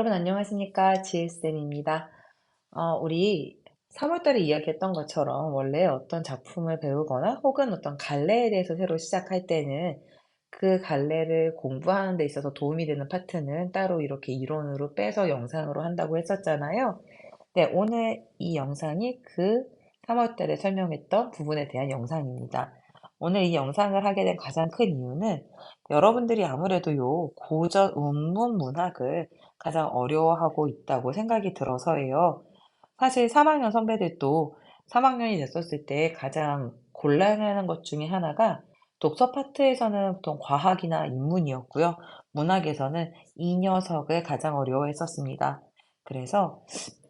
여러분 안녕하십니까? 지혜쌤입니다. 우리 3월달에 이야기했던 것처럼 원래 어떤 작품을 배우거나 혹은 어떤 갈래에 대해서 새로 시작할 때는 그 갈래를 공부하는 데 있어서 도움이 되는 파트는 따로 이렇게 이론으로 빼서 영상으로 한다고 했었잖아요. 네, 오늘 이 영상이 그 3월달에 설명했던 부분에 대한 영상입니다. 오늘 이 영상을 하게 된 가장 큰 이유는 여러분들이 아무래도 요 고전 원문 문학을 가장 어려워하고 있다고 생각이 들어서예요. 사실 3학년 선배들도 3학년이 됐었을 때 가장 곤란해하는 것 중에 하나가 독서 파트에서는 보통 과학이나 인문이었고요. 문학에서는 이 녀석을 가장 어려워했었습니다. 그래서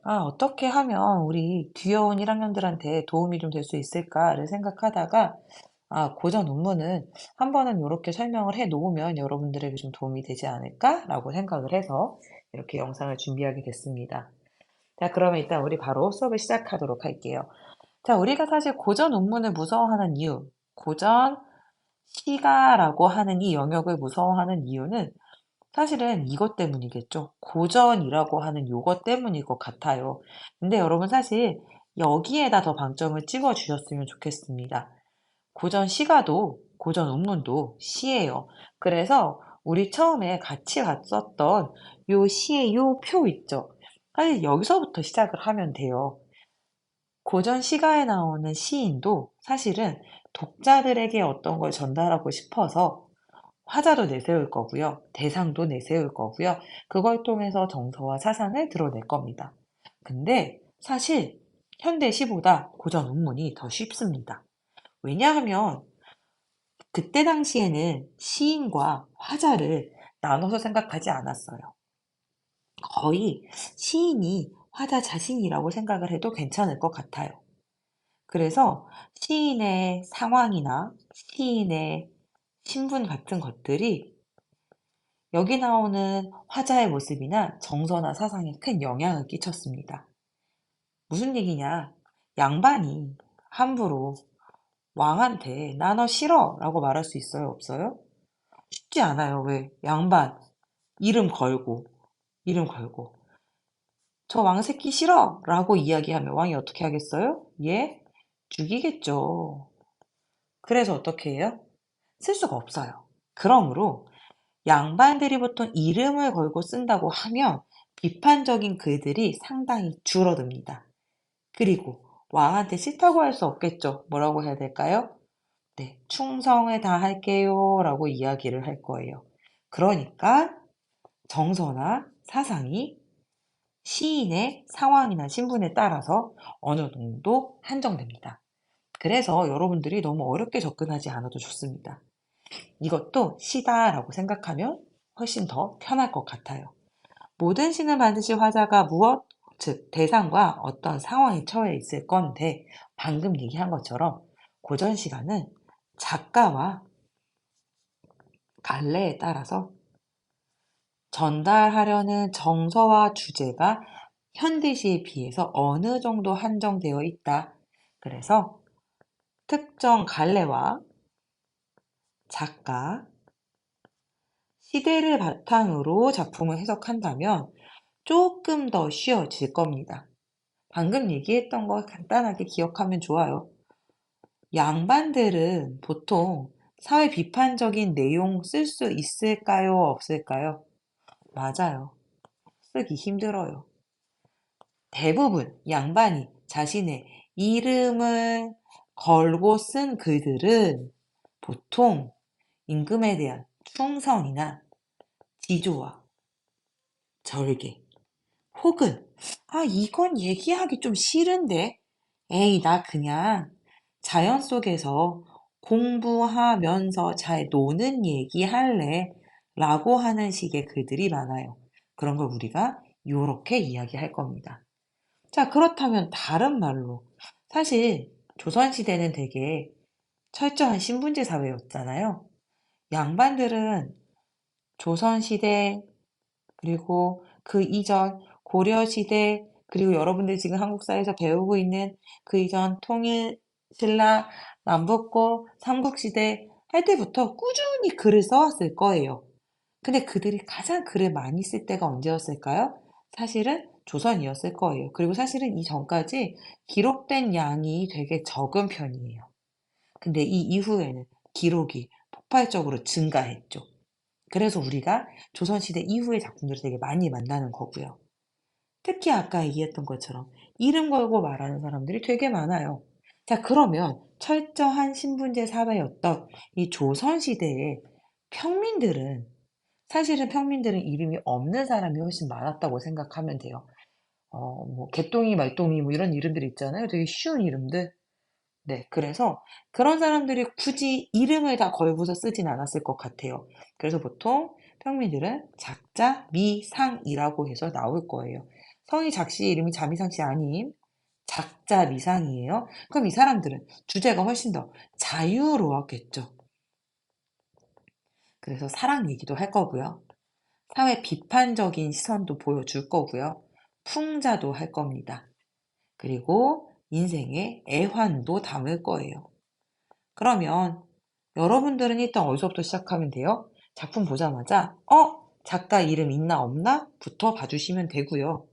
어떻게 하면 우리 뒤어온 1학년들한테 도움이 좀 될 수 있을까를 생각하다가 고전 논문은 한 번은 요렇게 설명을 해 놓으면 여러분들에게 좀 도움이 되지 않을까라고 생각을 해서 이렇게 영상을 준비하게 됐습니다. 자, 그러면 일단 우리 바로 수업을 시작하도록 할게요. 자, 우리가 사실 고전 논문을 무서워하는 이유, 고전 시가라고 하는 이 영역을 무서워하는 이유는 사실은 이것 때문이겠죠. 고전이라고 하는 요것 때문일 것 같아요. 근데 여러분 사실 여기에다 더 방점을 찍어 주셨으면 좋겠습니다. 고전 시가도 고전 논문도 시예요. 그래서 우리 처음에 같이 봤었던 요 시의 요 표 있죠. 사실 여기서부터 시작을 하면 돼요. 고전 시가에 나오는 시인도 사실은 독자들에게 어떤 걸 전달하고 싶어서 화자도 내세울 거고요. 대상도 내세울 거고요. 그걸 통해서 정서와 사상을 드러낼 겁니다. 근데 사실 현대 시보다 고전 논문이 더 쉽습니다. 왜냐하면 그때 당시에는 시인과 화자를 나눠서 생각하지 않았어요. 거의 시인이 화자 자신이라고 생각을 해도 괜찮을 것 같아요. 그래서 시인의 상황이나 시인의 신분 같은 것들이 여기 나오는 화자의 모습이나 정서나 사상에 큰 영향을 끼쳤습니다. 무슨 얘기냐? 양반이 함부로 왕한테 "나 너 싫어" 라고 말할 수 있어요? 없어요? 쉽지 않아요. 왜? 양반 이름 걸고, 이름 걸고 "저 왕새끼 싫어" 라고 이야기하면 왕이 어떻게 하겠어요? 예? 죽이겠죠. 그래서 어떻게 해요? 쓸 수가 없어요. 그러므로 양반들이 보통 이름을 걸고 쓴다고 하면 비판적인 글들이 상당히 줄어듭니다. 그리고 왕한테 싫다고 할 수 없겠죠. 뭐라고 해야 될까요? 네, 충성을 다할게요 라고 이야기를 할 거예요. 그러니까 정서나 사상이 시인의 상황이나 신분에 따라서 어느 정도 한정됩니다. 그래서 여러분들이 너무 어렵게 접근하지 않아도 좋습니다. 이것도 시다라고 생각하면 훨씬 더 편할 것 같아요. 모든 시는 반드시 화자가 무엇, 즉 대상과 어떤 상황에 처해 있을 건데 방금 얘기한 것처럼 고전 시가는 작가와 갈래에 따라서 전달하려는 정서와 주제가 현대시에 비해서 어느 정도 한정되어 있다. 그래서 특정 갈래와 작가, 시대를 바탕으로 작품을 해석한다면 조금 더 쉬워질 겁니다. 방금 얘기했던 거 간단하게 기억하면 좋아요. 양반들은 보통 사회 비판적인 내용 쓸 수 있을까요? 없을까요? 맞아요. 쓰기 힘들어요. 대부분 양반이 자신의 이름을 걸고 쓴 글들은 보통 임금에 대한 충성이나 지조와 절개, 혹은 이건 얘기하기 좀 싫은데 에이 나 그냥 자연 속에서 공부하면서 잘 노는 얘기 할래 라고 하는 식의 글들이 많아요. 그런 걸 우리가 요렇게 이야기할 겁니다. 자, 그렇다면 다른 말로 사실 조선시대는 되게 철저한 신분제 사회였잖아요. 양반들은 조선시대 그리고 그 이전 고려시대 그리고 여러분들 지금 한국사에서 배우고 있는 그 이전 통일, 신라, 남북고, 삼국시대 할 때부터 꾸준히 글을 써왔을 거예요. 근데 그들이 가장 글을 많이 쓸 때가 언제였을까요? 사실은 조선이었을 거예요. 그리고 사실은 이전까지 기록된 양이 되게 적은 편이에요. 근데 이 이후에는 기록이 폭발적으로 증가했죠. 그래서 우리가 조선시대 이후의 작품들을 되게 많이 만나는 거고요. 특히 아까 얘기했던 것처럼 이름 걸고 말하는 사람들이 되게 많아요. 자, 그러면 철저한 신분제 사회였던 이 조선시대의 평민들은, 사실은 평민들은 이름이 없는 사람이 훨씬 많았다고 생각하면 돼요. 뭐 개똥이 말똥이 뭐 이런 이름들 있잖아요. 되게 쉬운 이름들. 네, 그래서 그런 사람들이 굳이 이름을 다 걸고서 쓰진 않았을 것 같아요. 그래서 보통 평민들은 작자, 미, 상이라고 해서 나올 거예요. 성이 작시, 이름이 자미상씨 아님, 작자, 미상이에요. 그럼 이 사람들은 주제가 훨씬 더 자유로웠겠죠. 그래서 사랑 얘기도 할 거고요. 사회 비판적인 시선도 보여줄 거고요. 풍자도 할 겁니다. 그리고 인생의 애환도 담을 거예요. 그러면 여러분들은 일단 어디서부터 시작하면 돼요? 작품 보자마자 작가 이름 있나 없나? 부터 봐주시면 되고요.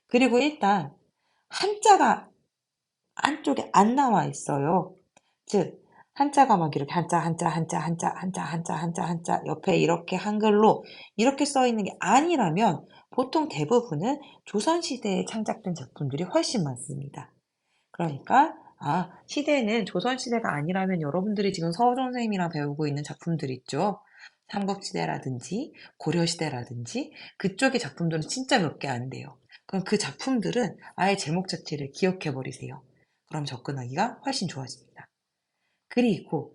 그리고 일단 한자가 안쪽에 안 나와 있어요. 즉 한자가 막 이렇게 한자 옆에 이렇게 한글로 이렇게 써 있는 게 아니라면 보통 대부분은 조선시대에 창작된 작품들이 훨씬 많습니다. 그러니까 시대는 조선시대가 아니라면 여러분들이 지금 서종 선생님이랑 배우고 있는 작품들 있죠. 삼국시대라든지 고려시대라든지 그쪽의 작품들은 진짜 몇 개 안 돼요. 그럼 그 작품들은 아예 제목 자체를 기억해 버리세요. 그럼 접근하기가 훨씬 좋아집니다. 그리고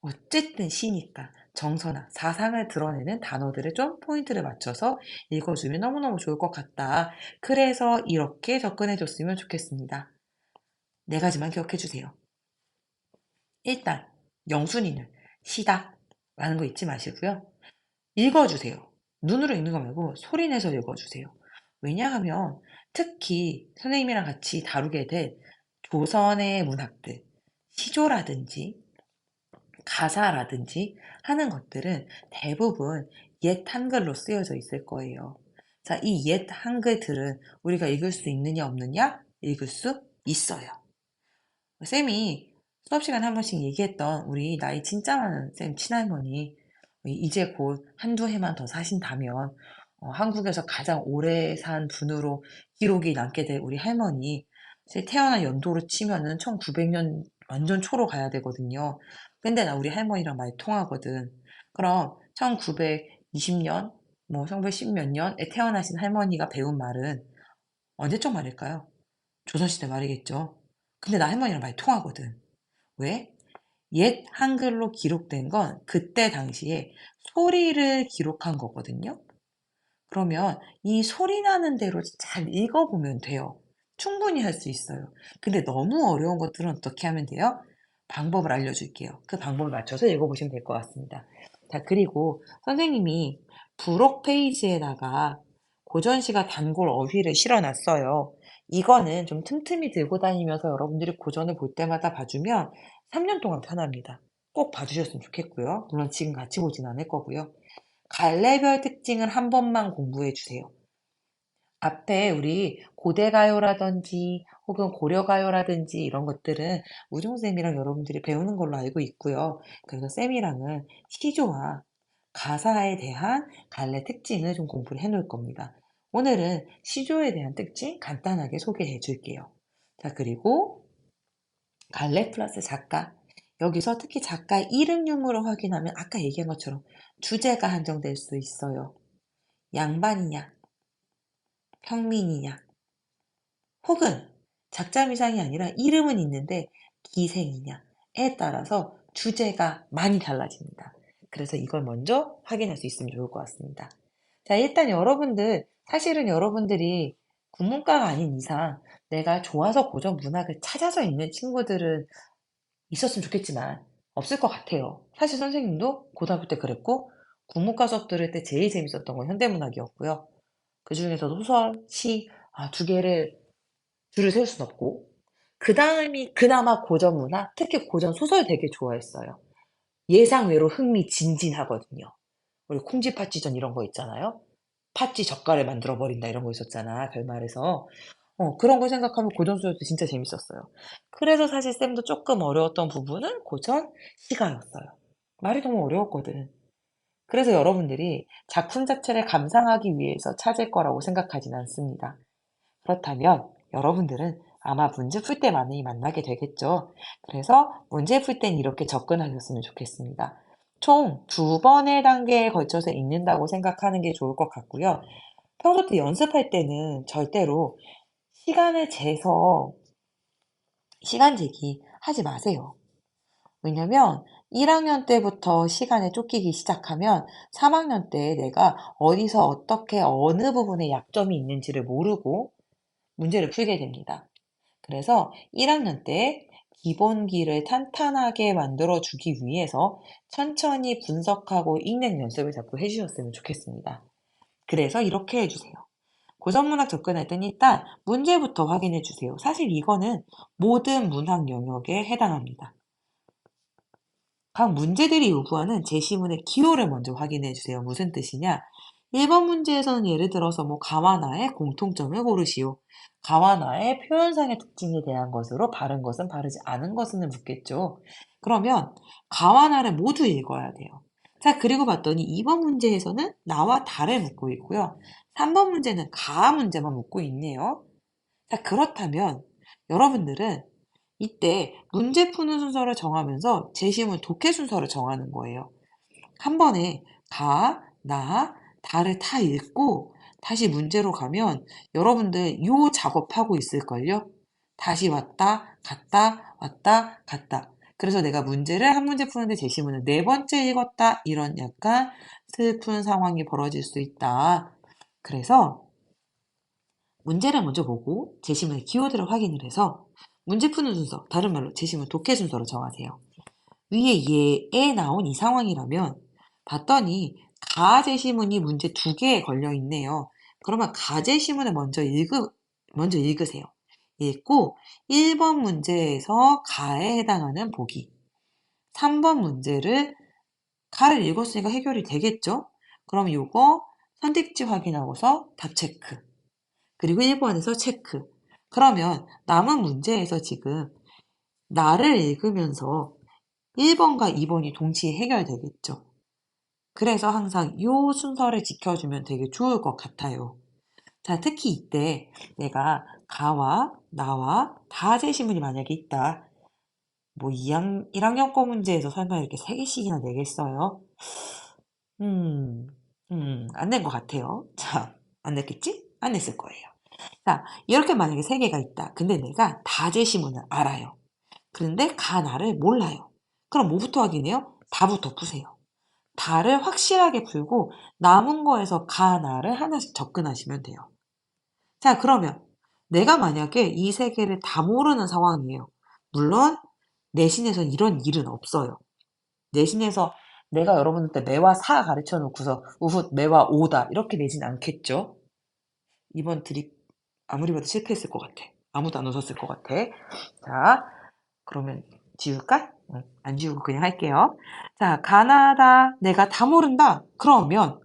어쨌든 시니까 정서나 사상을 드러내는 단어들을 좀 포인트를 맞춰서 읽어주면 너무너무 좋을 것 같다. 그래서 이렇게 접근해 줬으면 좋겠습니다. 네 가지만 기억해 주세요. 일단 영순이는 시다 라는 거 잊지 마시고요. 읽어주세요. 눈으로 읽는 거 말고 소리 내서 읽어주세요. 왜냐하면 특히 선생님이랑 같이 다루게 될 조선의 문학들, 시조라든지 가사라든지 하는 것들은 대부분 옛 한글로 쓰여져 있을 거예요. 자, 이 옛 한글들은 우리가 읽을 수 있느냐 없느냐? 읽을 수 있어요. 쌤이 수업 시간에 한 번씩 얘기했던 우리 나이 진짜 많은 쌤 친할머니, 이제 곧 한두 해만 더 사신다면 한국에서 가장 오래 산 분으로 기록이 남게 될 우리 할머니, 제 태어난 연도로 치면은 1900년 완전 초로 가야 되거든요. 근데 나 우리 할머니랑 많이 통하거든. 그럼 1920년, 뭐 1910 몇 년에 태어나신 할머니가 배운 말은 언제적 말일까요? 조선시대 말이겠죠. 근데 나 할머니랑 많이 통하거든. 왜? 옛 한글로 기록된 건 그때 당시에 소리를 기록한 거거든요. 그러면 이 소리 나는 대로 잘 읽어보면 돼요. 충분히 할 수 있어요. 근데 너무 어려운 것들은 어떻게 하면 돼요? 방법을 알려줄게요. 그 방법을 맞춰서 읽어보시면 될 것 같습니다. 자, 그리고 선생님이 부록 페이지에다가 고전시가 단골 어휘를 실어놨어요. 이거는 좀 틈틈이 들고 다니면서 여러분들이 고전을 볼 때마다 봐주면 3년 동안 편합니다. 꼭 봐주셨으면 좋겠고요. 물론 지금 같이 보진 않을 거고요. 갈래별 특징을 한 번만 공부해 주세요. 앞에 우리 고대가요라든지 혹은 고려가요라든지 이런 것들은 우종쌤이랑 여러분들이 배우는 걸로 알고 있고요. 그래서 쌤이랑은 시조와 가사에 대한 갈래 특징을 좀 공부를 해 놓을 겁니다. 오늘은 시조에 대한 특징 간단하게 소개해 줄게요. 자, 그리고 갈래 플러스 작가. 여기서 특히 작가 이름 유무를 확인하면 아까 얘기한 것처럼 주제가 한정될 수 있어요. 양반이냐, 평민이냐, 혹은 작자미상이 아니라 이름은 있는데 기생이냐에 따라서 주제가 많이 달라집니다. 그래서 이걸 먼저 확인할 수 있으면 좋을 것 같습니다. 자, 일단 여러분들, 사실은 여러분들이 국문과가 아닌 이상 내가 좋아서 고전 문학을 찾아서 읽는 친구들은 있었으면 좋겠지만 없을 것 같아요. 사실 선생님도 고등학교 때 그랬고 국문과 수업 들을 때 제일 재밌었던 건 현대문학이었고요. 그중에서도 소설, 시, 두 개를 줄을 세울 순 없고 그 다음이 그나마 고전 문학, 특히 고전 소설 되게 좋아했어요. 예상외로 흥미진진하거든요. 우리 콩쥐 팥쥐전 이런 거 있잖아요. 팥쥐 젓갈을 만들어 버린다 이런 거 있었잖아, 결말에서. 그런 걸 생각하면 고전수업도 진짜 재밌었어요. 그래서 사실 쌤도 쪼끔 어려웠던 부분은 고전 시가였어요. 말이 너무 어려웠거든. 그래서 여러분들이 작품 자체를 감상하기 위해서 찾을 거라고 생각하진 않습니다. 그렇다면 여러분들은 아마 문제 풀 때 많이 만나게 되겠죠. 그래서 문제 풀 땐 이렇게 접근하셨으면 좋겠습니다. 총 2번의 단계에 걸쳐서 읽는다고 생각하는 게 좋을 것 같고요. 평소 때 연습할 때는 절대로 시간을 재서 시간 재기 하지 마세요. 왜냐면 1학년 때부터 시간에 쫓기기 시작하면 3학년 때 내가 어디서 어떻게 어느 부분에 약점이 있는지를 모르고 문제를 풀게 됩니다. 그래서 1학년 때 기본기를 탄탄하게 만들어 주기 위해서 천천히 분석하고 읽는 연습을 자꾸 해주셨으면 좋겠습니다. 그래서 이렇게 해주세요. 고전문학 접근할 땐 일단 문제부터 확인해 주세요. 사실 이거는 모든 문학 영역에 해당합니다. 각 문제들이 요구하는 제시문의 기호를 먼저 확인해 주세요. 무슨 뜻이냐? 1번 문제에서는 예를 들어서 가와나의 공통점을 고르시오. 가와나의 표현상의 특징에 대한 것으로 바른 것은 바르지 않은 것은 묻겠죠. 그러면 가와나를 모두 읽어야 돼요. 자, 그리고 봤더니 2번 문제에서는 나와 다를 묻고 있고요. 3번 문제는 가 문제만 묻고 있네요. 자, 그렇다면 여러분들은 이때 문제 푸는 순서를 정하면서 제시문 독해 순서를 정하는 거예요. 한 번에 가, 나, 다를 다 읽고 다시 문제로 가면 여러분들 요 작업하고 있을걸요? 다시 왔다, 갔다, 왔다, 갔다. 그래서 내가 문제를 한 문제 푸는데 제시문을 4번째 읽었다. 이런 약간 슬픈 상황이 벌어질 수 있다. 그래서 문제를 먼저 보고 제시문의 키워드를 확인을 해서 문제 푸는 순서, 다른 말로 제시문 독해 순서로 정하세요. 위에 예에 나온 이 상황이라면 봤더니 가제시문이 문제 2개에 걸려 있네요. 그러면 가제시문을 먼저 읽으세요. 읽고 1번 문제에서 가에 해당하는 보기, 3번 문제를 가를 읽었으니까 해결이 되겠죠? 그럼 요거 선택지 확인하고서 답 체크. 그리고 1번에서 체크. 그러면 남은 문제에서 지금 나를 읽으면서 1번과 2번이 동시에 해결되겠죠. 그래서 항상 이 순서를 지켜주면 되게 좋을 것 같아요. 자, 특히 이때 내가 가와 나와 다 제시문이 만약에 있다. 1학년 거 문제에서 설마 이렇게 3개씩이나 내겠어요? 안 낸 것 같아요. 자, 안 냈겠지? 안 냈을 거예요. 자, 이렇게 만약에 3개가 있다. 근데 내가 다 제시문을 알아요. 그런데 가나를 몰라요. 그럼 뭐부터 확인해요? 다부터 푸세요. 다를 확실하게 풀고 남은 거에서 가나를 하나씩 접근하시면 돼요. 자, 그러면 내가 만약에 이 3개를 다 모르는 상황이에요. 물론 내신에서 이런 일은 없어요. 내신에서 내가 여러분한테 매와 사 가르쳐 놓고서 우후 매와 오다 이렇게 내진 않겠죠? 이번 드립 아무리 봐도 실패했을 것 같아. 아무도 안 웃었을 것 같아. 자, 그러면 지울까? 안 지우고 그냥 할게요. 자, 가나다. 내가 다 모른다. 그러면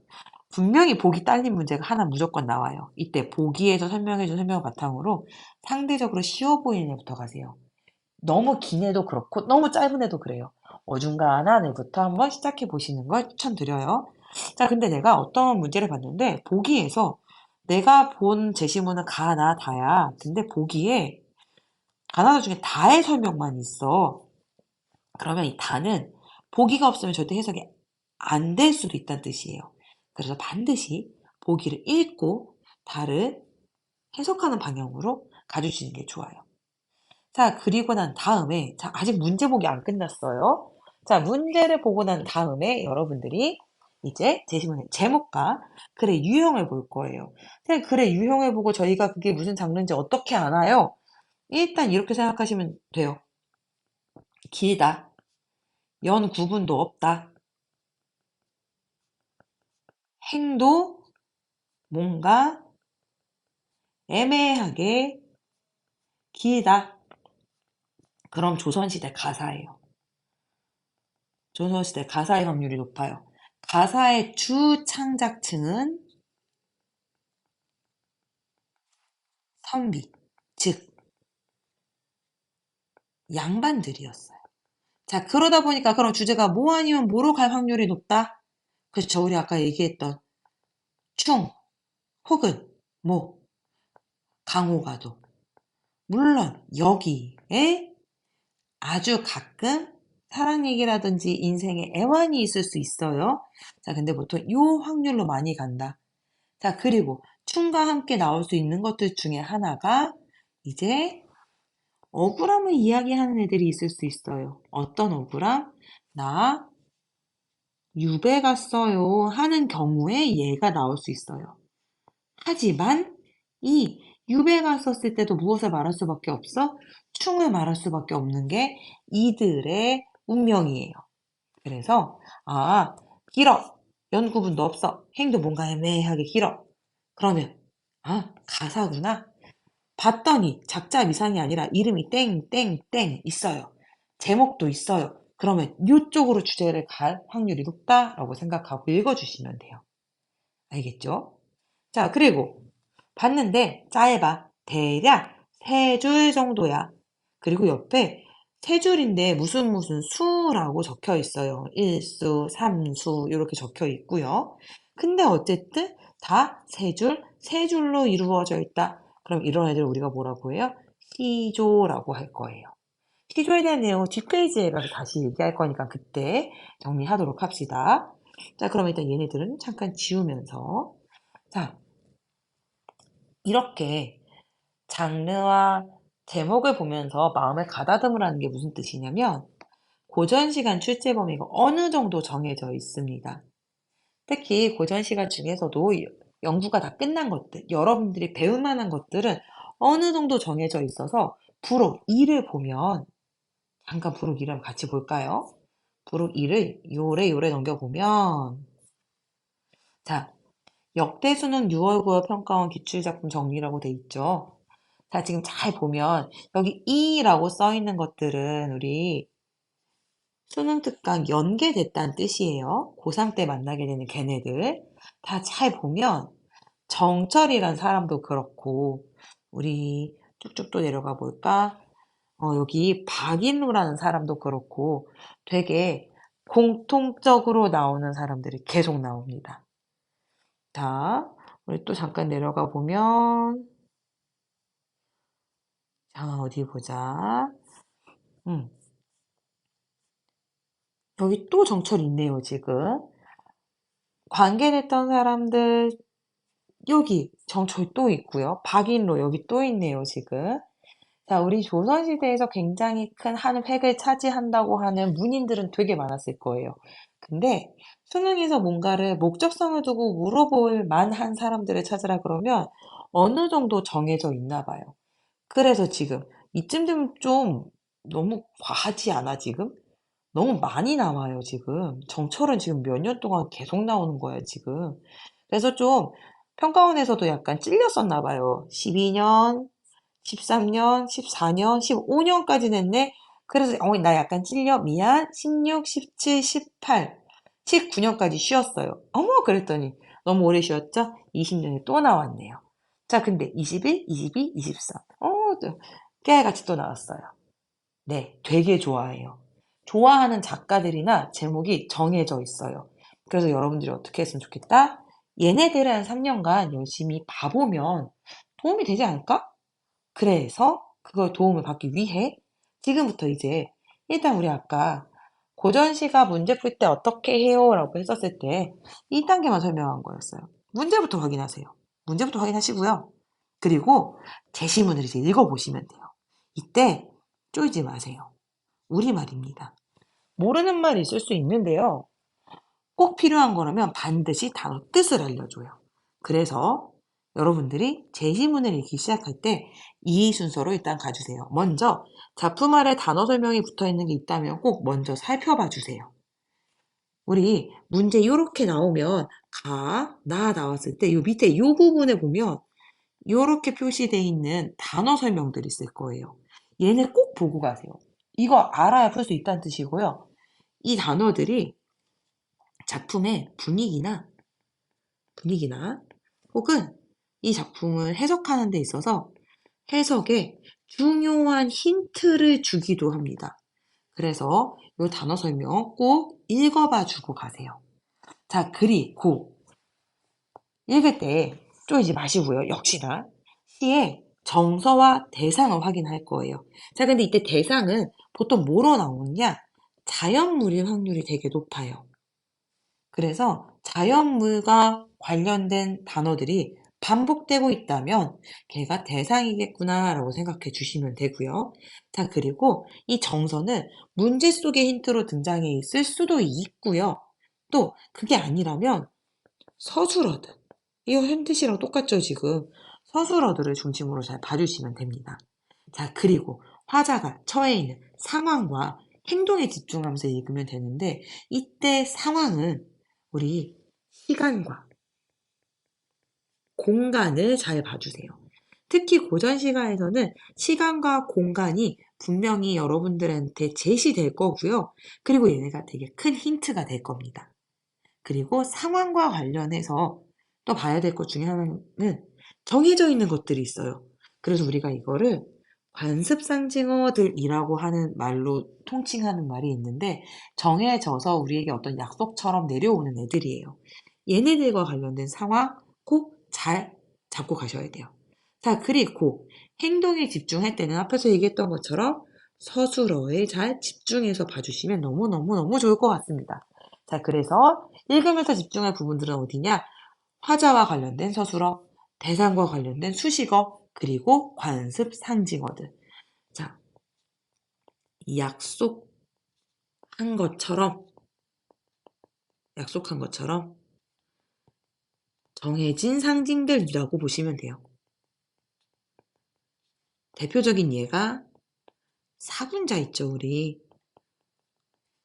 분명히 보기 딸린 문제가 하나 무조건 나와요. 이때 보기에서 설명해준 설명을 바탕으로 상대적으로 쉬워 보이는 애부터 가세요. 너무 긴 애도 그렇고 너무 짧은 애도 그래요. 어중간한 애부터 한번 시작해 보시는 걸 추천드려요. 자, 근데 내가 어떤 문제를 봤는데 보기에서 내가 본 제시문은 가나 다야. 근데 보기에 가나다 중에 다의 설명만 있어. 그러면 이 다는 보기가 없으면 절대 해석이 안 될 수도 있다는 뜻이에요. 그래서 반드시 보기를 읽고 다를 해석하는 방향으로 가주시는 게 좋아요. 자, 그리고 난 다음에, 자, 아직 문제 보기 안 끝났어요. 자, 문제를 보고 난 다음에 여러분들이 이제 제시문의 제목과 글의 유형을 볼 거예요. 글의 유형을 보고 저희가 그게 무슨 장르인지 어떻게 아나요? 일단 이렇게 생각하시면 돼요. 길다. 연 구분도 없다. 행도 뭔가 애매하게 길다. 그럼 조선시대 가사예요. 조선시대 가사의 확률이 높아요. 가사의 주 창작층은 선비, 즉 양반들이었어요. 자, 그러다 보니까 그럼 주제가 뭐 아니면 뭐로 갈 확률이 높다? 그렇죠. 우리 아까 얘기했던 충 혹은 뭐 강호가도. 물론 여기에 아주 가끔 사랑 얘기라든지 인생의 애환이 있을 수 있어요. 자, 근데 보통 요 확률로 많이 간다. 자, 그리고 춤과 함께 나올 수 있는 것들 중에 하나가 이제 억울함을 이야기하는 애들이 있을 수 있어요. 어떤 억울함? 나 유배 갔어요 하는 경우에 얘가 나올 수 있어요. 하지만 이 유배 갔었을 때도 무엇을 말할 수밖에 없어? 충을 말할 수밖에 없는 게 이들의 운명이에요. 그래서 길어. 연구분도 없어. 행도 뭔가 애매하게 길어. 그러면 가사구나. 봤더니 작자 미상이 아니라 이름이 땡땡땡 있어요. 제목도 있어요. 그러면 이쪽으로 주제를 갈 확률이 높다라고 생각하고 읽어주시면 돼요. 알겠죠? 자, 그리고 봤는데 짧아. 대략 3줄 정도야. 그리고 옆에 3줄인데 무슨 수라고 적혀 있어요. 1수, 3수 이렇게 적혀 있고요. 근데 어쨌든 다 3줄, 3줄로 이루어져 있다. 그럼 이런 애들 우리가 뭐라고 해요? 시조라고 할 거예요. 시조에 대한 내용은 뒷페이지에 가서 다시 얘기할 거니까 그때 정리하도록 합시다. 자, 그럼 일단 얘네들은 잠깐 지우면서 자, 이렇게 장르와 제목을 보면서 마음을 가다듬으라는 게 무슨 뜻이냐면 고전시간 출제 범위가 어느 정도 정해져 있습니다. 특히 고전시간 중에서도 연구가 다 끝난 것들, 여러분들이 배울 만한 것들은 어느 정도 정해져 있어서 부록 2를 보면 잠깐 부록 2를 같이 볼까요? 부록 2를 요래 넘겨보면 자, 역대 수능 6월 9월 평가원 기출작품 정리라고 돼 있죠. 자, 지금 잘 보면 여기 E라고 써 있는 것들은 우리 수능 특강 연계됐다는 뜻이에요. 고3 때 만나게 되는 걔네들. 다 잘 보면 정철이란 사람도 그렇고 우리 쭉쭉 또 내려가 볼까? 여기 박인우라는 사람도 그렇고 되게 공통적으로 나오는 사람들이 계속 나옵니다. 자, 우리 또 잠깐 내려가 보면 자, 어디 보자. 음, 여기 또 정철 있네요, 지금. 관계됐던 사람들, 여기 정철 또 있고요. 박인로 여기 또 있네요, 지금. 자, 우리 조선시대에서 굉장히 큰 한 획을 차지한다고 하는 문인들은 되게 많았을 거예요. 근데 수능에서 뭔가를 목적성을 두고 물어볼 만한 사람들을 찾으라 그러면 어느 정도 정해져 있나 봐요. 그래서 지금 이쯤 되면 좀 너무 과하지 않아, 지금? 너무 많이 나와요, 지금. 정철은 지금 몇 년 동안 계속 나오는 거야, 지금. 그래서 좀 평가원에서도 약간 찔렸었나 봐요. 12년, 13년, 14년, 15년까지 냈네? 그래서, 나 약간 찔려. 미안. 16, 17, 18, 19년까지 쉬었어요. 어머, 그랬더니 너무 오래 쉬었죠? 20년에 또 나왔네요. 자, 근데 21, 22, 23. 또 깨알같이 또 나왔어요. 네, 되게 좋아해요. 좋아하는 작가들이나 제목이 정해져 있어요. 그래서 여러분들이 어떻게 했으면 좋겠다? 얘네들은 3년간 열심히 봐보면 도움이 되지 않을까? 그래서 그걸 도움을 받기 위해 지금부터 이제 일단 우리 아까 고전시가 문제 풀 때 어떻게 해요? 라고 했었을 때 2단계만 설명한 거였어요. 문제부터 확인하세요. 문제부터 확인하시고요. 그리고 제시문을 이제 읽어보시면 돼요. 이때 쫄지 마세요. 우리말입니다. 모르는 말이 있을 수 있는데요. 꼭 필요한 거라면 반드시 단어 뜻을 알려줘요. 그래서 여러분들이 제시문을 읽기 시작할 때 이 순서로 일단 가주세요. 먼저 작품 아래 단어 설명이 붙어 있는 게 있다면 꼭 먼저 살펴봐 주세요. 우리 문제 이렇게 나오면 나 나왔을 때 이 밑에 이 부분에 보면 이렇게 표시되어 있는 단어 설명들이 있을 거예요. 얘네 꼭 보고 가세요. 이거 알아야 풀 수 있다는 뜻이고요. 이 단어들이 작품의 분위기나 혹은 이 작품을 해석하는 데 있어서 해석에 중요한 힌트를 주기도 합니다. 그래서 이 단어 설명 꼭 읽어봐 주고 가세요. 자, 그리고 읽을 때 쪼이지 마시고요. 역시나 시의 정서와 대상을 확인할 거예요. 자, 근데 이때 대상은 보통 뭐로 나오느냐? 자연물일 확률이 되게 높아요. 그래서 자연물과 관련된 단어들이 반복되고 있다면 걔가 대상이겠구나라고 생각해 주시면 되고요. 자, 그리고 이 정서는 문제 속의 힌트로 등장해 있을 수도 있고요. 또 그게 아니라면 서술어들, 이거 현대시랑 똑같죠, 지금. 서술어들을 중심으로 잘 봐주시면 됩니다. 자, 그리고 화자가 처해 있는 상황과 행동에 집중하면서 읽으면 되는데, 이때 상황은 우리 시간과 공간을 잘 봐주세요. 특히 고전 시가에서는 시간과 공간이 분명히 여러분들한테 제시될 거고요. 그리고 얘네가 되게 큰 힌트가 될 겁니다. 그리고 상황과 관련해서 또 봐야 될 것 중에 하나는 정해져 있는 것들이 있어요. 그래서 우리가 이거를 관습상징어들이라고 하는 말로 통칭하는 말이 있는데 정해져서 우리에게 어떤 약속처럼 내려오는 애들이에요. 얘네들과 관련된 상황 꼭 잘 잡고 가셔야 돼요. 자, 그리고 행동에 집중할 때는 앞에서 얘기했던 것처럼 서술어에 잘 집중해서 봐주시면 너무너무너무 좋을 것 같습니다. 자, 그래서 읽으면서 집중할 부분들은 어디냐? 화자와 관련된 서술어, 대상과 관련된 수식어, 그리고 관습 상징어들. 자, 약속한 것처럼, 약속한 것처럼 정해진 상징들이라고 보시면 돼요. 대표적인 예가 사군자 있죠, 우리.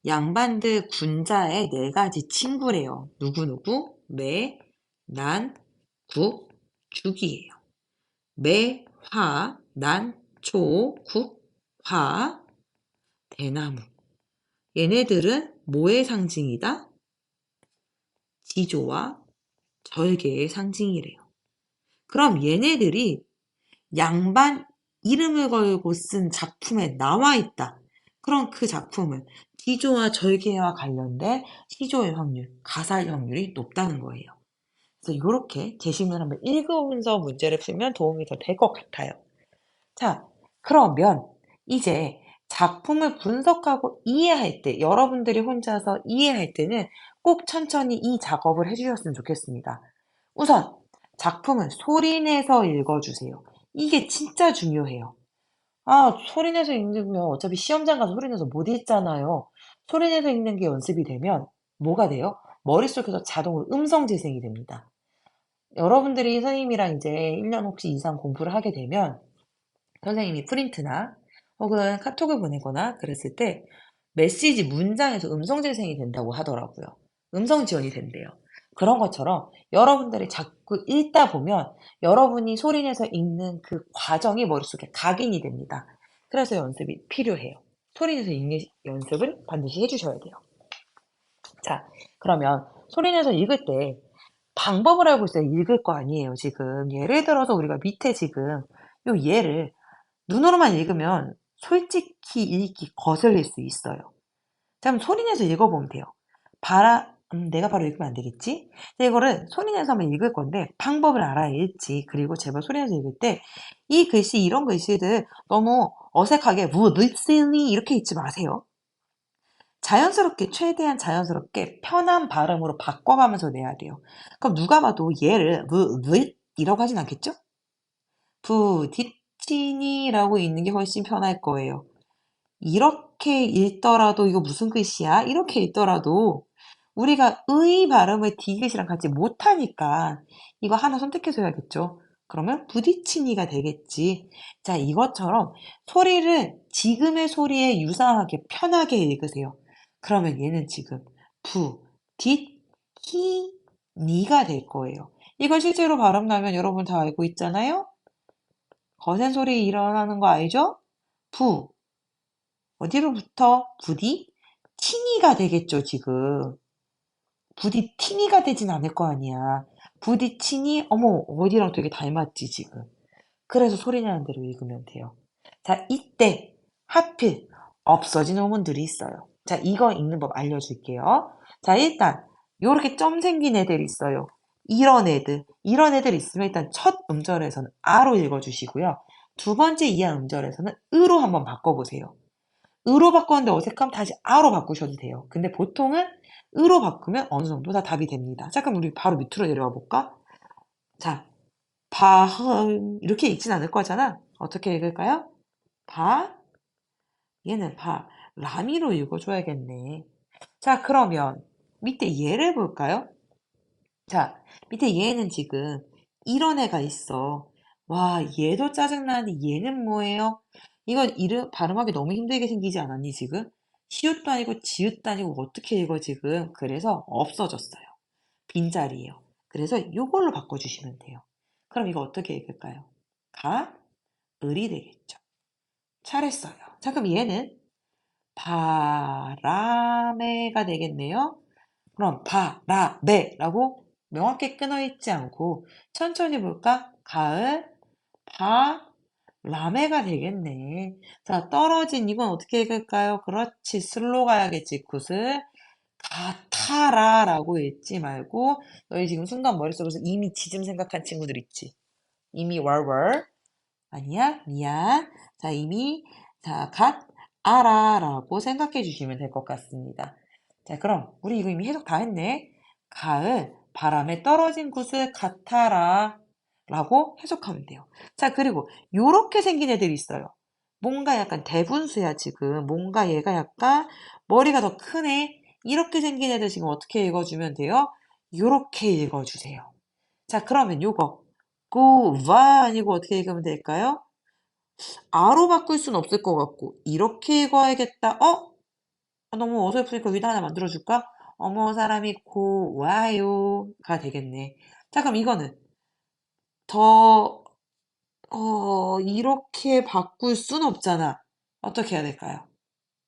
양반들 군자의 4가지 친구래요. 누구누구? 매, 난, 국, 죽이에요. 매, 화, 난, 초, 국, 화, 대나무. 얘네들은 뭐의 상징이다? 지조와 절개의 상징이래요. 그럼 얘네들이 양반 이름을 걸고 쓴 작품에 나와 있다. 그럼 그 작품은 지조와 절개와 관련된 시조의 확률, 가사의 확률이 높다는 거예요. 그래서 이렇게 제시문을 한번 읽으면서 문제를 풀면 도움이 더 될 것 같아요. 자, 그러면 이제 작품을 분석하고 이해할 때, 여러분들이 혼자서 이해할 때는 꼭 천천히 이 작업을 해주셨으면 좋겠습니다. 우선 작품을 소리내서 읽어주세요. 이게 진짜 중요해요. 아, 소리내서 읽으면 어차피 시험장 가서 소리내서 못 읽잖아요. 소리내서 읽는 게 연습이 되면 뭐가 돼요? 머릿속에서 자동으로 음성 재생이 됩니다. 여러분들이 선생님이랑 이제 1년 혹시 이상 공부를 하게 되면 선생님이 프린트나 혹은 카톡을 보내거나 그랬을 때 메시지 문장에서 음성 재생이 된다고 하더라고요. 음성 지원이 된대요. 그런 것처럼 여러분들이 자꾸 읽다 보면 여러분이 소리내서 읽는 그 과정이 머릿속에 각인이 됩니다. 그래서 연습이 필요해요. 소리내서 읽는 연습을 반드시 해주셔야 돼요. 자, 그러면 소리내서 읽을 때 방법을 알고 있어야 읽을 거 아니에요, 지금. 예를 들어서 우리가 밑에 지금 요 예를 눈으로만 읽으면 솔직히 읽기 거슬릴 수 있어요. 자, 그럼 소리내서 읽어보면 돼요. 내가 바로 읽으면 안 되겠지? 이거를 소리내서 한번 읽을 건데 방법을 알아야 읽지. 그리고 제발 소리내서 읽을 때 이 글씨, 이런 글씨들 너무 어색하게 무드실리 이렇게 읽지 마세요. 자연스럽게, 최대한 자연스럽게 편한 발음으로 바꿔가면서 내야 돼요. 그럼 누가 봐도 얘를 이라고 하진 않겠죠? 부딪히니라고 읽는 게 훨씬 편할 거예요. 이렇게 읽더라도 이거 무슨 글씨야? 이렇게 읽더라도 우리가 의 발음을 디귿이랑 같이 못하니까 이거 하나 선택해서 해야겠죠. 그러면 부딪히니가 되겠지. 자, 이것처럼 소리를 지금의 소리에 유사하게 편하게 읽으세요. 그러면 얘는 지금 부, 뒷, 히, 니가 될 거예요. 이걸 실제로 발음 나면 여러분 다 알고 있잖아요? 거센 소리 일어나는 거 알죠? 부, 어디로부터? 부디? 친이가 되겠죠, 지금. 부딪히니가 되진 않을 거 아니야. 부딪히니, 어머, 어디랑 되게 닮았지, 지금. 그래서 소리 나는 대로 읽으면 돼요. 자, 이때 하필 없어진 어문들이 있어요. 자, 이거 읽는 법 알려줄게요. 자, 일단 요렇게 점 생긴 애들 있어요. 이런 애들 있으면 일단 첫 음절에서는 아로 읽어주시고요. 두 번째 이하 음절에서는 으로 한번 바꿔보세요. 으로 바꿨는데 어색하면 다시 아로 바꾸셔도 돼요. 근데 보통은 으로 바꾸면 어느 정도 다 답이 됩니다. 자, 그럼 우리 바로 밑으로 내려와 볼까? 자, 이렇게 읽진 않을 거잖아. 어떻게 읽을까요? 바, 얘는 라미로 읽어줘야겠네. 자, 그러면 밑에 얘를 볼까요? 자, 밑에 얘는 지금 이런 애가 있어. 와, 얘도 짜증나는데 얘는 뭐예요? 이건 이름 발음하기 너무 힘들게 생기지 않았니, 지금? 시옷도 아니고 지읒도 아니고 어떻게 읽어, 지금? 그래서 없어졌어요. 빈자리예요. 그래서 이걸로 바꿔주시면 돼요. 그럼 이거 어떻게 읽을까요? 을이 되겠죠. 잘했어요. 자, 그럼 얘는 바람에가 되겠네요. 그럼 바라매라고 명확히 끊어있지 않고 천천히 볼까? 바람에가 되겠네. 자, 떨어진 이건 어떻게 읽을까요? 그렇지, 슬로 가야겠지. 굿을 가타라라고 읽지 말고 너희 지금 순간 머릿속에서 이미 지금 생각한 친구들 있지? 이미 월월 아니야? 미안. 자, 이미 자, 알아라고 생각해 주시면 될 것 같습니다. 자, 그럼 우리 이거 이미 해석 다 했네. 가을 바람에 떨어진 곳을 같아라 라고 해석하면 돼요. 자, 그리고 요렇게 생긴 애들이 있어요. 뭔가 약간 대분수야, 지금. 뭔가 얘가 약간 머리가 더 크네. 이렇게 생긴 애들 지금 어떻게 읽어주면 돼요? 요렇게 읽어주세요. 자, 그러면 요거 와 아니고 어떻게 읽으면 될까요? 아로 바꿀 순 없을 것 같고 이렇게 읽어야겠다. 너무 어설프니까 위다 하나 만들어줄까? 어머 사람이 고와요가 되겠네. 자, 그럼 이거는 더 이렇게 바꿀 순 없잖아. 어떻게 해야 될까요?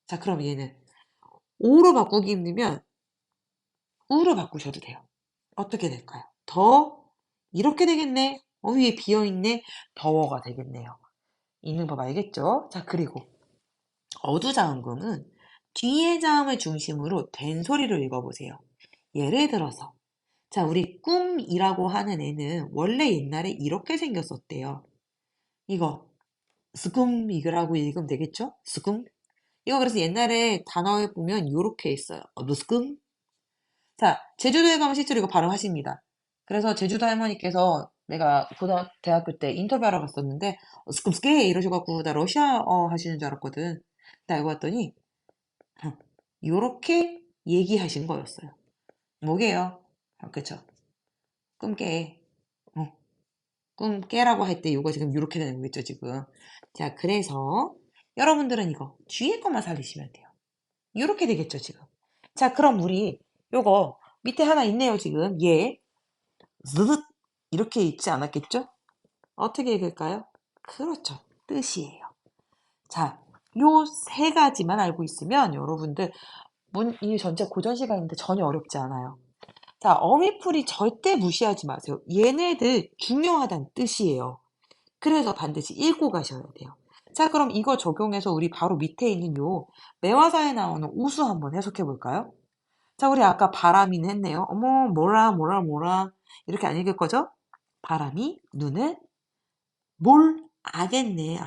자, 그럼 얘는 오로 바꾸기 힘들면 우로 바꾸셔도 돼요. 어떻게 될까요? 이렇게 되겠네. 위에 비어있네. 더워가 되겠네요. 읽는 법 알겠죠? 자, 그리고 어두자음금은 뒤에 자음을 중심으로 된 소리를 읽어보세요. 예를 들어서 자, 우리 꿈이라고 하는 애는 원래 옛날에 이렇게 생겼었대요. 이거 스금 이거라고 읽으면 되겠죠? 스금. 이거 그래서 옛날에 단어에 보면 이렇게 있어요. 스금. 자, 제주도에 가면 실제로 이거 발음하십니다. 그래서 제주도 할머니께서 내가 대학교 때 인터뷰하러 갔었는데 스금스게 이러셔갖고 나 러시아어 하시는 줄 알았거든. 근데 알고 봤더니 요렇게 얘기하신 거였어요. 뭐게요? 그쵸? 꿈깨. 어, 꿈깨라고 할 때 요거 지금 요렇게 되는 거겠죠, 지금. 자, 그래서 여러분들은 이거 뒤에 것만 살리시면 돼요. 요렇게 되겠죠, 지금. 자, 그럼 우리 요거 밑에 하나 있네요, 지금. 즈듯 이렇게 읽지 않았겠죠? 어떻게 읽을까요? 그렇죠. 뜻이에요. 자, 요 세 가지만 알고 있으면 여러분들 이 전체 고전 시간인데 전혀 어렵지 않아요. 자, 어미풀이 절대 무시하지 마세요. 얘네들 중요하다는 뜻이에요. 그래서 반드시 읽고 가셔야 돼요. 자, 그럼 이거 적용해서 우리 바로 밑에 있는 요 매화사에 나오는 우수 한번 해석해 볼까요? 자, 우리 아까 바람이는 했네요. 어머, 뭐라. 이렇게 안 읽을 거죠? 바람이 눈을 아겠네.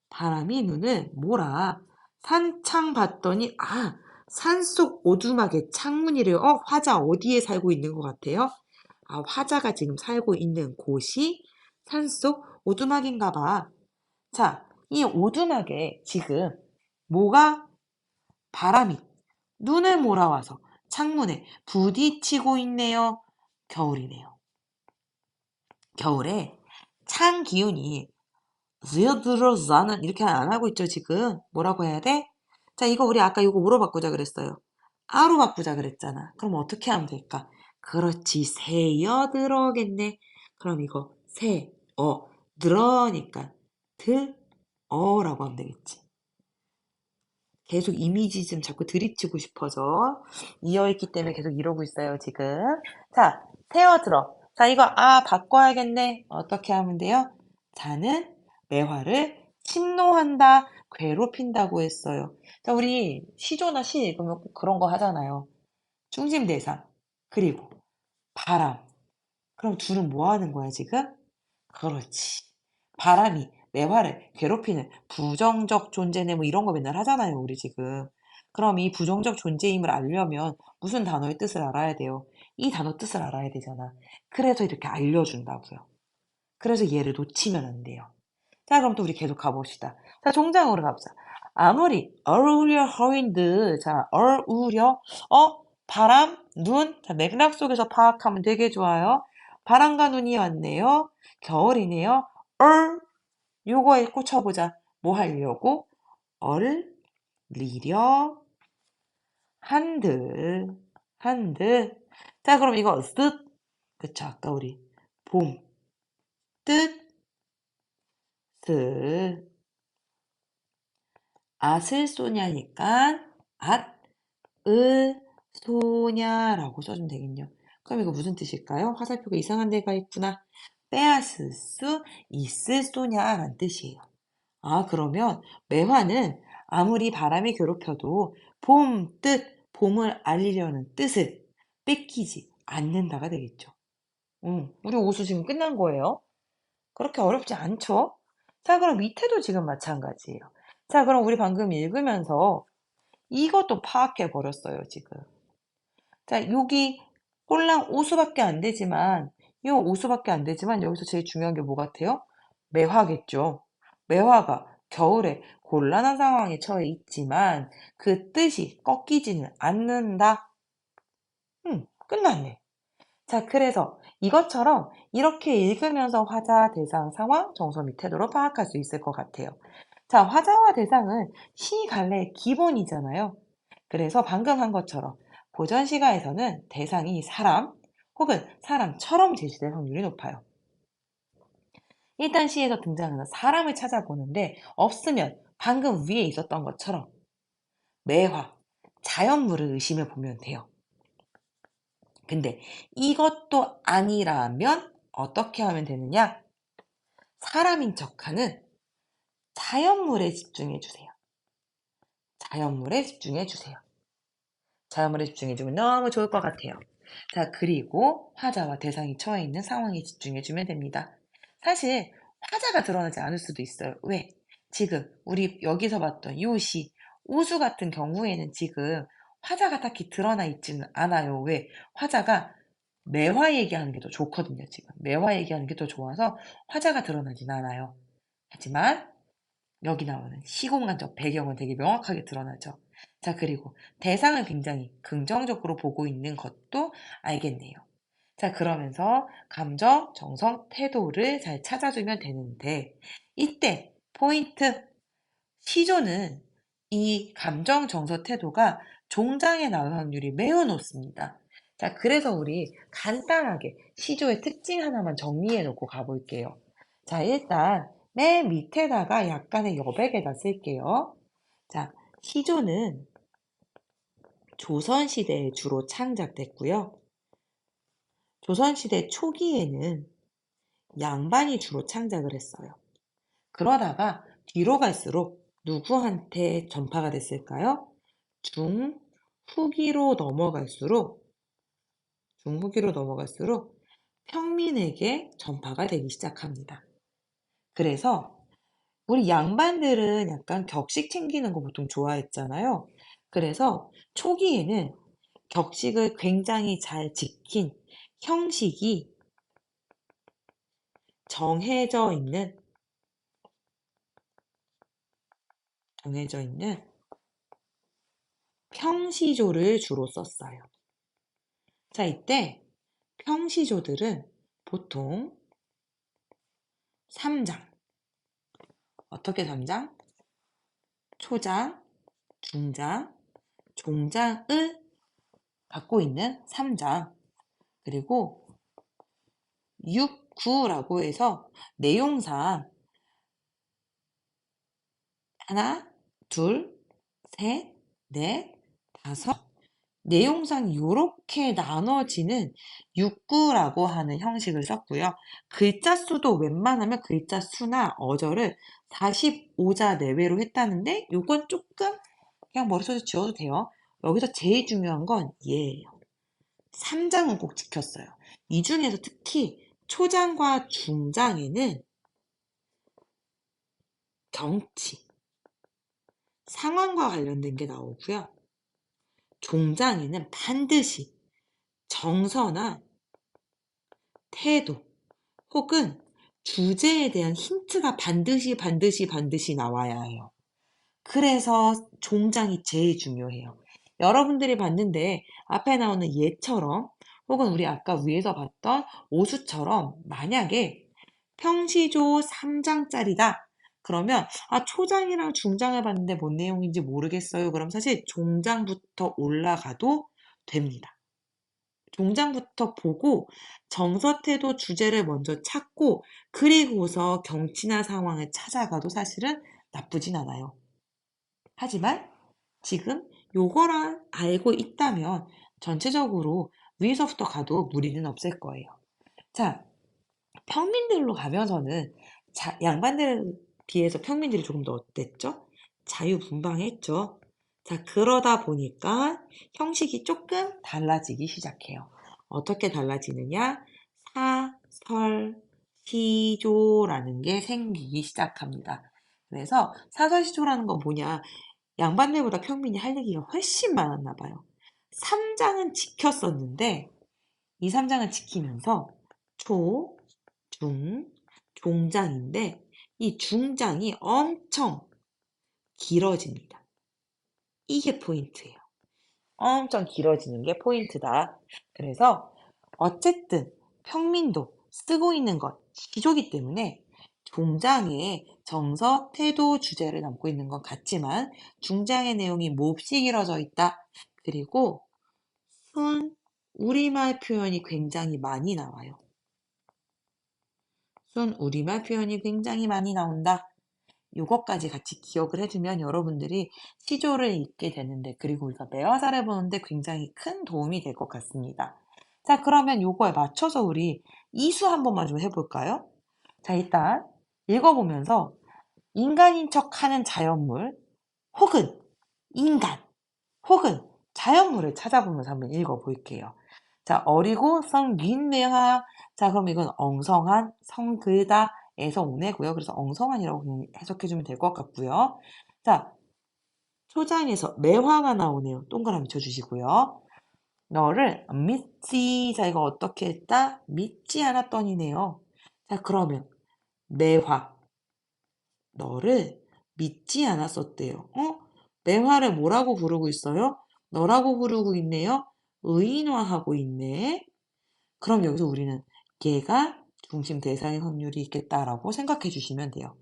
바람이 눈을 몰아. 산창 봤더니, 산속 오두막에 창문이래요. 화자 어디에 살고 있는 것 같아요? 화자가 지금 살고 있는 곳이 산속 오두막인가 봐. 자, 이 오두막에 지금 바람이 눈을 몰아와서 창문에 부딪히고 있네요. 겨울이네요. 겨울에 찬 기운이 스며들어서는 이렇게 안 하고 있죠, 지금. 뭐라고 해야 돼? 자, 이거 우리 아까 이거 뭐로 바꾸자 그랬어요? 아로 바꾸자 그랬잖아. 그럼 어떻게 하면 될까? 그렇지, 새어들어겠네. 그럼 이거 들어니까 들어라고 하면 되겠지. 계속 이미지 좀 자꾸 들이치고 싶어서 이어있기 때문에 계속 이러고 있어요, 지금. 자, 새어들어. 자, 이거 바꿔야겠네. 어떻게 하면 돼요? 자는 매화를 침노한다, 괴롭힌다고 했어요. 자, 우리 시조나 시 읽으면 꼭 그런 거 하잖아요. 중심대사, 그리고 바람. 그럼 둘은 뭐 하는 거야, 지금? 그렇지. 바람이 매화를 괴롭히는 부정적 존재네 뭐 이런 거 맨날 하잖아요, 우리 지금. 그럼 이 부정적 존재임을 알려면 무슨 단어의 뜻을 알아야 돼요? 이 단어 뜻을 알아야 되잖아. 그래서 이렇게 알려준다고요. 그래서 얘를 놓치면 안 돼요. 자, 그럼 또 우리 계속 가봅시다. 자, 종장으로 가보자. 아무리 어우려 허윈드, 자, 어우려, 바람, 눈, 자, 맥락 속에서 파악하면 되게 좋아요. 바람과 눈이 왔네요. 겨울이네요. 요거에 꽂혀보자. 뭐 하려고? 얼리려 한들, 한들. 자, 그럼 이거 뜻, 그쵸, 아까 우리 봄, 뜻, 스, 앗을 쏘냐니까 앗, 을, 소냐라고 써주면 되겠네요. 그럼 이거 무슨 뜻일까요? 화살표가 이상한 데가 있구나. 빼앗을 수 있을 소냐라는 뜻이에요. 그러면 매화는 아무리 바람이 괴롭혀도 봄 뜻, 봄을 알리려는 뜻을 뺏기지 않는다가 되겠죠. 우리 오수 지금 끝난 거예요. 그렇게 어렵지 않죠? 자, 그럼 밑에도 지금 마찬가지예요. 자, 그럼 우리 방금 읽으면서 이것도 파악해 버렸어요, 지금. 자, 여기 꼴랑 오수밖에 안 되지만, 이 오수밖에 안 되지만, 여기서 제일 중요한 게 뭐 같아요? 매화겠죠. 매화가 겨울에 곤란한 상황에 처해 있지만, 그 뜻이 꺾이지는 않는다. 끝났네. 자, 그래서 이것처럼 이렇게 읽으면서 화자, 대상, 상황, 정서 및 태도로 파악할 수 있을 것 같아요. 자, 화자와 대상은 시 갈래의 기본이잖아요. 그래서 방금 한 것처럼 고전 시가에서는 대상이 사람 혹은 사람처럼 제시될 확률이 높아요. 일단 시에서 등장하는 사람을 찾아보는데 없으면 방금 위에 있었던 것처럼 매화, 자연물을 의심해 보면 돼요. 근데 이것도 아니라면 어떻게 하면 되느냐? 사람인 척하는 자연물에 집중해 주세요. 자연물에 집중해 주세요. 자연물에 집중해 주면 너무 좋을 것 같아요. 자, 그리고 화자와 대상이 처해 있는 상황에 집중해 주면 됩니다. 사실 화자가 드러나지 않을 수도 있어요. 왜? 지금 우리 여기서 봤던 요 시, 우수 같은 경우에는 지금 화자가 딱히 드러나 있지는 않아요. 왜? 화자가 매화 얘기하는 게 더 좋거든요, 지금. 매화 얘기하는 게 더 좋아서 화자가 드러나진 않아요. 하지만 여기 나오는 시공간적 배경은 되게 명확하게 드러나죠. 자, 그리고 대상을 굉장히 긍정적으로 보고 있는 것도 알겠네요. 자, 그러면서 감정, 정성, 태도를 잘 찾아주면 되는데, 이때 포인트, 시조는 이 감정, 정서, 태도가 종장에 나올 확률이 매우 높습니다. 자, 그래서 우리 간단하게 시조의 특징 하나만 정리해 놓고 가볼게요. 자, 일단 맨 밑에다가 약간의 여백에다 쓸게요. 자, 시조는 조선시대에 주로 창작됐고요. 조선시대 초기에는 양반이 주로 창작을 했어요. 그러다가 뒤로 갈수록 누구한테 전파가 됐을까요? 중후기로 넘어갈수록 평민에게 전파가 되기 시작합니다. 그래서 우리 양반들은 약간 격식 챙기는 거 보통 좋아했잖아요. 그래서 초기에는 격식을 굉장히 잘 지킨 형식이 정해져 있는 평시조를 주로 썼어요. 자, 이때 평시조들은 보통 3장. 어떻게 3장? 초장, 중장, 종장을 갖고 있는 3장. 그리고 6, 9라고 해서 내용상 하나, 둘, 셋, 넷, 다섯. 내용상 이렇게 나눠지는 육구라고 하는 형식을 썼고요. 글자 수도 웬만하면 글자 수나 어절을 45자 내외로 했다는데 요건 조금 그냥 머릿속에 지워도 돼요. 여기서 제일 중요한 건 얘예요. 3장은 꼭 지켰어요. 이 중에서 특히 초장과 중장에는 경치, 상황과 관련된 게 나오고요. 종장에는 반드시 정서나 태도 혹은 주제에 대한 힌트가 반드시 나와야 해요. 그래서 종장이 제일 중요해요. 여러분들이 봤는데 앞에 나오는 얘처럼 혹은 우리 아까 위에서 봤던 오수처럼 만약에 평시조 3장짜리다. 그러면 초장이랑 중장을 봤는데 뭔 내용인지 모르겠어요. 그럼 사실 종장부터 올라가도 됩니다. 종장부터 보고 정서, 태도, 주제를 먼저 찾고 그리고서 경치나 상황을 찾아가도 사실은 나쁘진 않아요. 하지만 지금 요거랑 알고 있다면 전체적으로 위에서부터 가도 무리는 없을 거예요. 자, 평민들로 가면서는 양반들에 비해서 평민들이 조금 더 어땠죠? 자유분방했죠. 자, 그러다 보니까 형식이 조금 달라지기 시작해요. 어떻게 달라지느냐? 사, 설, 시조라는 게 생기기 시작합니다. 그래서 사설시조라는 건 뭐냐? 양반들보다 평민이 할 얘기가 훨씬 많았나 봐요. 3장은 지켰었는데 이 3장을 지키면서 초, 중, 종장인데 이 중장이 엄청 길어집니다. 이게 포인트예요. 엄청 길어지는 게 포인트다. 그래서 어쨌든 평민도 쓰고 있는 것 시조기 때문에 종장에 정서, 태도, 주제를 담고 있는 것 같지만 중장의 내용이 몹시 길어져 있다. 그리고 순, 우리말 표현이 굉장히 많이 나와요. 순, 우리말 표현이 굉장히 많이 나온다. 요것까지 같이 기억을 해두면 여러분들이 시조를 읽게 되는데 그리고 우리가 매화사를 보는데 굉장히 큰 도움이 될 것 같습니다. 자, 그러면 요거에 맞춰서 우리 이수 한 번만 좀 해볼까요? 자, 일단 읽어보면서 인간인 척하는 자연물 혹은 인간 혹은 자연물을 찾아보면서 한번 읽어볼게요. 자, 어리고 성민매화. 자, 그럼 이건 엉성한 성글다에서 오네고요. 그래서 엉성한이라고 그냥 해석해주면 될 것 같고요. 자, 초장에서 매화가 나오네요. 동그라미 쳐주시고요. 너를 믿지. 자, 이거 어떻게 했다? 믿지 않았더니네요. 자, 그러면 매화. 너를 믿지 않았었대요. 매화를 뭐라고 부르고 있어요? 너라고 부르고 있네요. 의인화하고 있네. 그럼 여기서 우리는 얘가 중심 대상의 확률이 있겠다라고 생각해 주시면 돼요.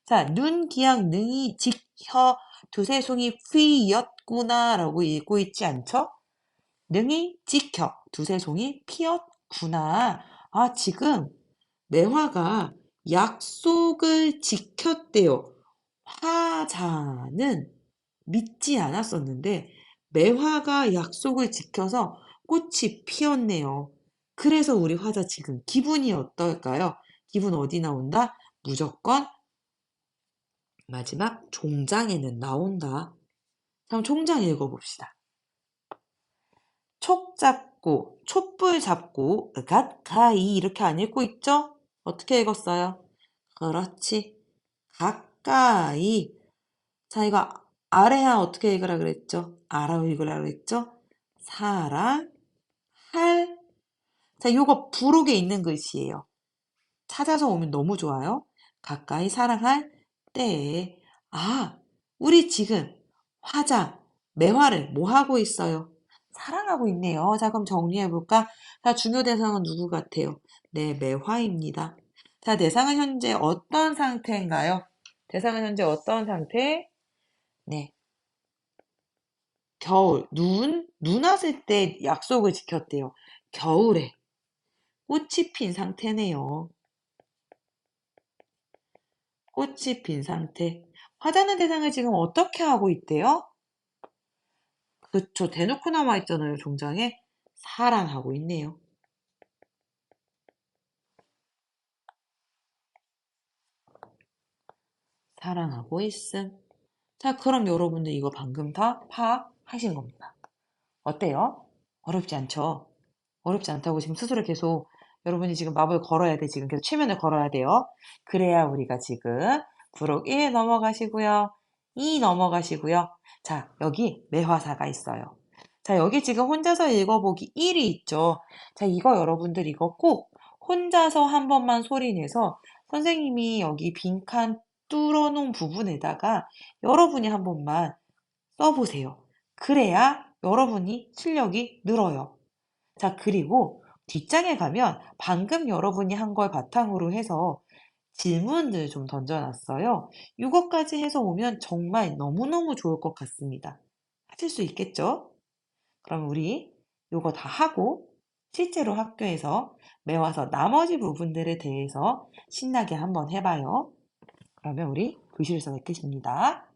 자, 눈, 기양, 능이, 직혀, 두세 송이 휘였구나 라고 읽고 있지 않죠? 능이, 직혀, 두세 송이 피었구나. 지금 매화가 약속을 지켰대요. 화자는 믿지 않았었는데 매화가 약속을 지켜서 꽃이 피었네요. 그래서 우리 화자 지금 기분이 어떨까요? 기분 어디 나온다? 무조건 마지막 종장에는 나온다. 그럼 종장 읽어봅시다. 촉 잡고 촛불 잡고 가까이 이렇게 안 읽고 있죠? 어떻게 읽었어요? 그렇지. 가까이. 자, 이거 아래야 어떻게 읽으라 그랬죠? 아라고 읽으라 그랬죠? 사랑, 할. 자, 요거 부록에 있는 글씨예요. 찾아서 오면 너무 좋아요. 가까이 사랑할 때. 우리 지금 화장, 매화를 뭐 하고 있어요? 사랑하고 있네요. 자, 그럼 정리해볼까? 자, 중요 대상은 누구 같아요? 네, 매화입니다. 자, 대상은 현재 어떤 상태인가요? 대상은 현재 어떤 상태? 네, 겨울, 눈 왔을 때 약속을 지켰대요. 겨울에 꽃이 핀 상태네요. 꽃이 핀 상태. 화자는 대상을 지금 어떻게 하고 있대요? 그쵸. 대놓고 나와 있잖아요, 종장에. 사랑하고 있네요. 사랑하고 있음. 자, 그럼 여러분들 이거 방금 다 파악하신 겁니다. 어때요? 어렵지 않죠? 어렵지 않다고 지금 스스로 계속 여러분이 지금 마법을 걸어야 돼. 지금 계속 최면을 걸어야 돼요. 그래야 우리가 지금 부록 1 넘어가시고요. 2 넘어가시고요. 자, 여기 매화사가 있어요. 자, 여기 지금 혼자서 읽어보기 1이 있죠. 자, 이거 여러분들 이거 꼭 혼자서 한 번만 소리 내서 선생님이 여기 빈칸 뚫어놓은 부분에다가 여러분이 한 번만 써보세요. 그래야 여러분이 실력이 늘어요. 자, 그리고 뒷장에 가면 방금 여러분이 한 걸 바탕으로 해서 질문들 좀 던져놨어요. 이것까지 해서 오면 정말 너무너무 좋을 것 같습니다. 하실 수 있겠죠? 그럼 우리 이거 다 하고 실제로 학교에서 매와서 나머지 부분들에 대해서 신나게 한번 해봐요. 그러면 우리 교실에서 뵙겠습니다.